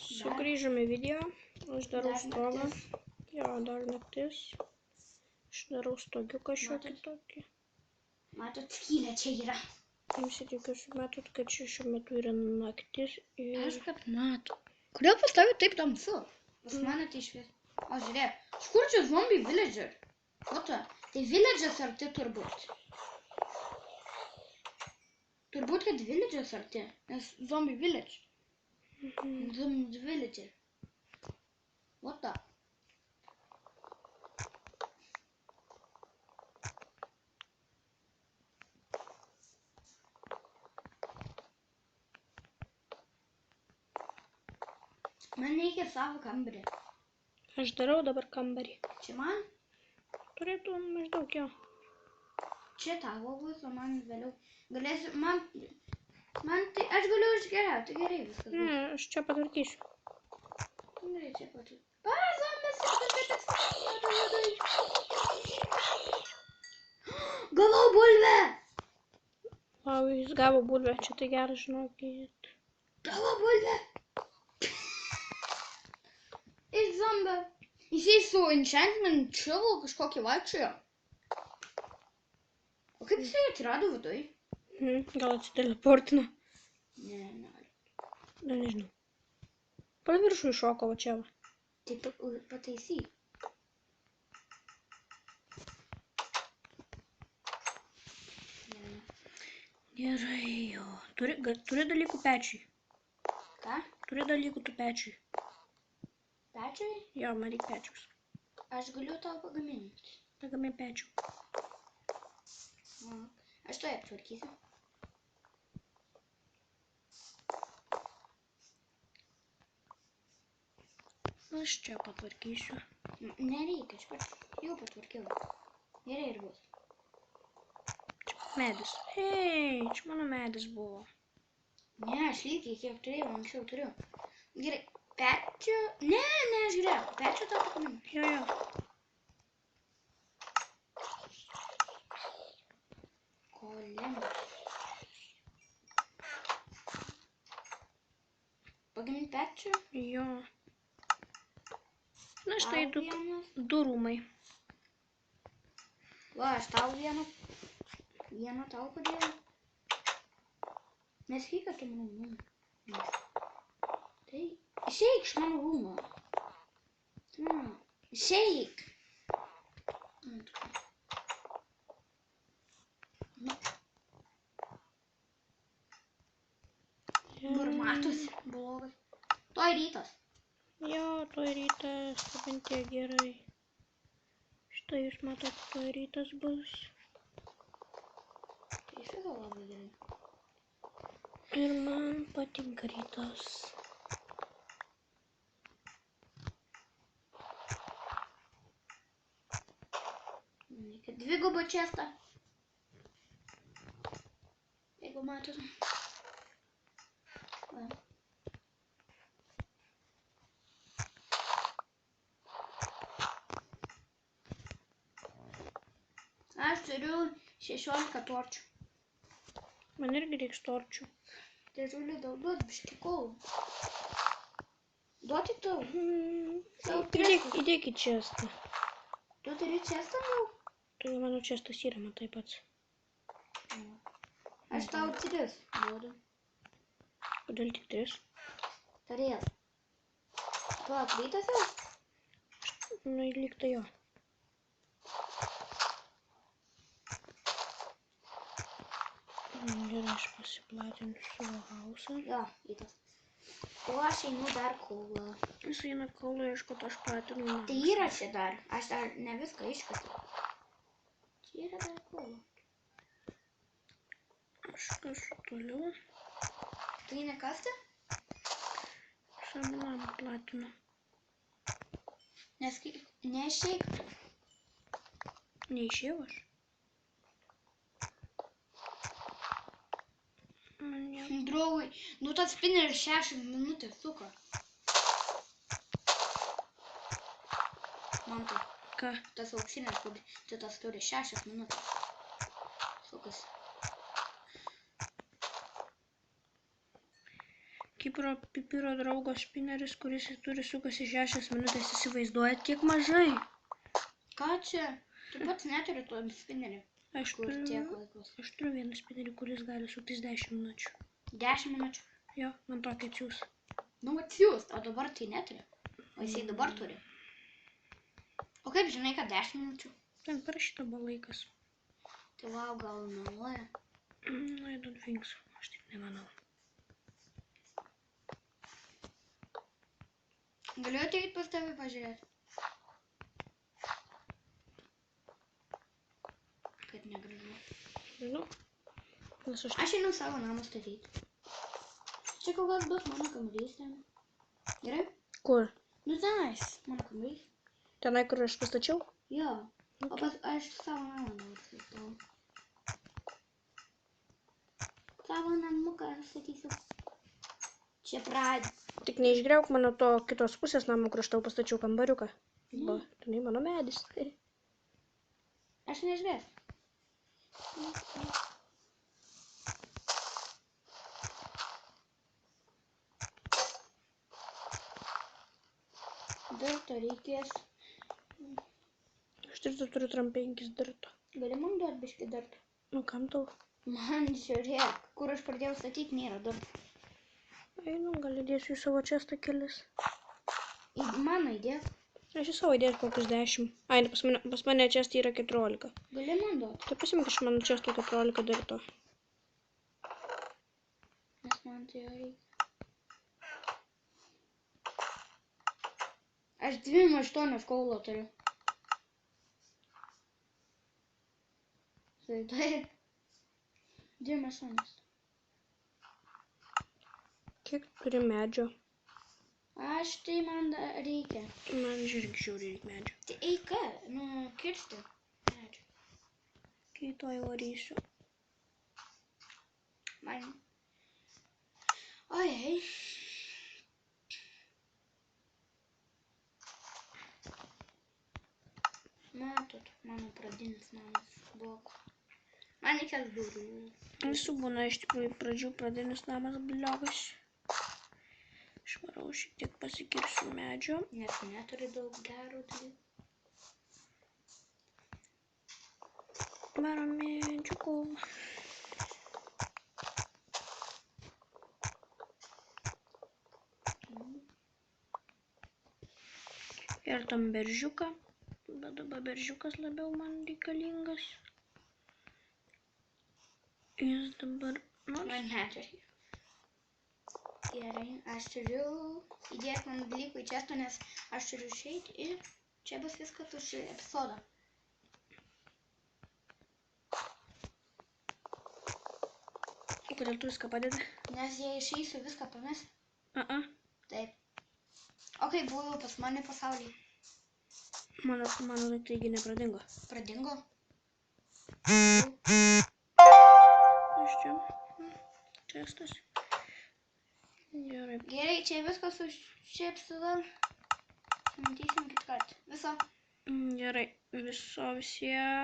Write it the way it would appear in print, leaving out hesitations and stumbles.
Sugrįžome video. Aš darau Dar stogą. naktis. Jo, dar naktis. Aš darau stogiuką šiokį tokį. Matot, skylė čia yra. Visi tikiuosi matot, kad čia šiuo metu yra naktis ir... Aš kad matau. Kodėl pas tavę taip tamsu? Pas mane tai švies. O žiūrėk, iš kur čia zombie villager? Foto. Tai villages arti turbūt. Turbūt, kad villages arti. Nes zombie village. Zombie villager. What the? Man reikia savo kambarį. Aš darau dabar kambarį. Čia man? Turėtų maždaug jo. Čia tavo bus, o man vėliau. Galėsiu, man tai, aš galiu išgeriauti, gerai viskas bus. Ne, aš čia patvarkysiu. Gerai, čia patu. Zombis, juodai. Gavau bulvę! Vau, jis gavo bulvę, čia tai geras, žinokit. Gavau bulvę! Iš zombio. Jisai su enchantment shovel kažkokį vaikščiojo. O kaip jisai atsirado viduj? Gal atsiteleportino. Ne. Na, nežinau. Paviršų iššoko, va čia va. Tai pataisyk. Gerai, jo. Turi dalykų pečiui. Ką? Turi dalykų tu pečiui. Pečiui? Jo, man reikia pečiaus. Aš galiu tau pagaminti. Pagamė pečių. Aš to aptvarkysiu. Aš čia patvarkysiu. Nereikia, aš jau patvarkiau. Gerai ir bus. Čia medis. Hei, čia mano medis buvo. Ne, aš lygiai kiek turėjau, anksčiau turiu. Gerai, pečių... Ne, aš geriau. Pečių tau pagaminti. Jo. Pagaminti pečių? Jo. Na štai du rūmai. Va, aš tau vieną tau padėjau. Nesakyk, kad tu mano rūmą. Tai išeik iš mano rūmą. Išeik. Dabar matosi blogas. Toj rytas. Jo, toj rytas, bent tiek gerai. Štai jūs matot, toj rytas bus. Tai iš viso labai gerai. Ir man patinka rytas. Dvigubą čestą. Jeigu matot. Aš turiu 16 torčių. Man irgi reiks torčių. Dėžulį daug duot, biškį kolų. Duoti tau? Įdėk į čestą. Tu turi čestą jau? Tai mano čestas yra, man taip pats. Aš tau 3 duodu. Kodėl tik 3? Tarėl. Tu aprytas jau? Nu, lyg tai jo. Gerai, aš pasiplatinsiu savo hausą. Jo, rytas. O aš einu dar kolą. Jis eina kolą, aišku, aš platinu namus. Tai yra čia dar. Aš dar ne viską iškasiu. Čia yra dar kolą. Aš kasu toliau. Tai nekasti? Savo namą platinu. Neišeik tu. Neišėjau aš. Draugai, nu tas spineris 6 minutės suka. Man tai. Ką? Tas auksinės, tai tas turi 6 minutės. Sukas. Kipro pipiro draugo spineris, kuris turi sukasi 6 minutės, įsivaizduojat, kiek mažai. Ką čia? Tu pats neturi to spinnerį. Aš Kur tiek laikos? turiu vieną spinerį, kuris gali suktis 10 minučių. 10 minučių. Jo, man tokį atsiūs. Nu, atsiūs, o dabar tai neturi. O jisai dabar turi. O kaip žinai, kad 10 minučių? Ten parašyta buvo laikas. Tai vau, gal meluoja. No, I don't think so. Aš taip nemanau. Galiu ateiti pas tavį pažiūrėti? Kad negražu. Žinau. Nes Aš einu savo namą statyti. Čia kol kas bus mano kambarys ten. Gerai? Kur? Nu tenais, mano kambarys. Tenai, kur aš pastačiau? Jo. O Okay. pas aš savo namą dabar statau. Savo namuką statysiu. Čia pradė. Tik neišgriauk mano to kitos pusės namų, kur aš tau pastačiau kambariuką. Ne. Ba, tenai mano medis. Aš nežiūrėsiu. Dirto reikės. Aš turiu 5 dirto. Gali man duoti biškį dirto? Nu, kam tau? Man žiūrėk, kur aš pradėjau statyti, nėra dirto. Einu, gal įdėsiu į savo čestą kelis. Į mano įdėk. Aš į savo įdėsiu kokius 10. Ai, pas mane čestą yra 14. Gali man duoti. Tai pasimk iš mano čestų 14 dirto. Nes man tai jo reikia. Aš 28 kaulo turiu. Tai 28. Kiek turi medžio? Aš tai man reikia. Man žiūrėk, žiūri reikia medžio. Tai eika, nu, kirsti. Medžio. Kitoj varysiu. Man. Oi. Matot, mano pradinis namas buvo. Man reikės durų. Visų būna iš tikrųjų pradžių pradinis namas bliogas. Išvarau šiek tiek pasikirsiu medžio. Nes neturi daug gerų dalykų. Varom medžiukų. Ir tam beržiuką. Bet dabar beržiukas labiau man reikalingas. Jis dabar... Man neturi. Gerai, aš turiu įdėti mano dalykų į čestą, nes aš turiu išeiti ir čia bus viskas už epizodą. Kodėl tu viską padedi? Nes jei išeisiu viską pames. Taip. O kai buvau pas mane pasaulyje? Mano taigi nepradingo. Pradingo? Aš čia. Čestas. Gerai. Gerai, čia viskas už šį epizodą. Matysim kitą kartą. Viso. Gerai. Viso visiems.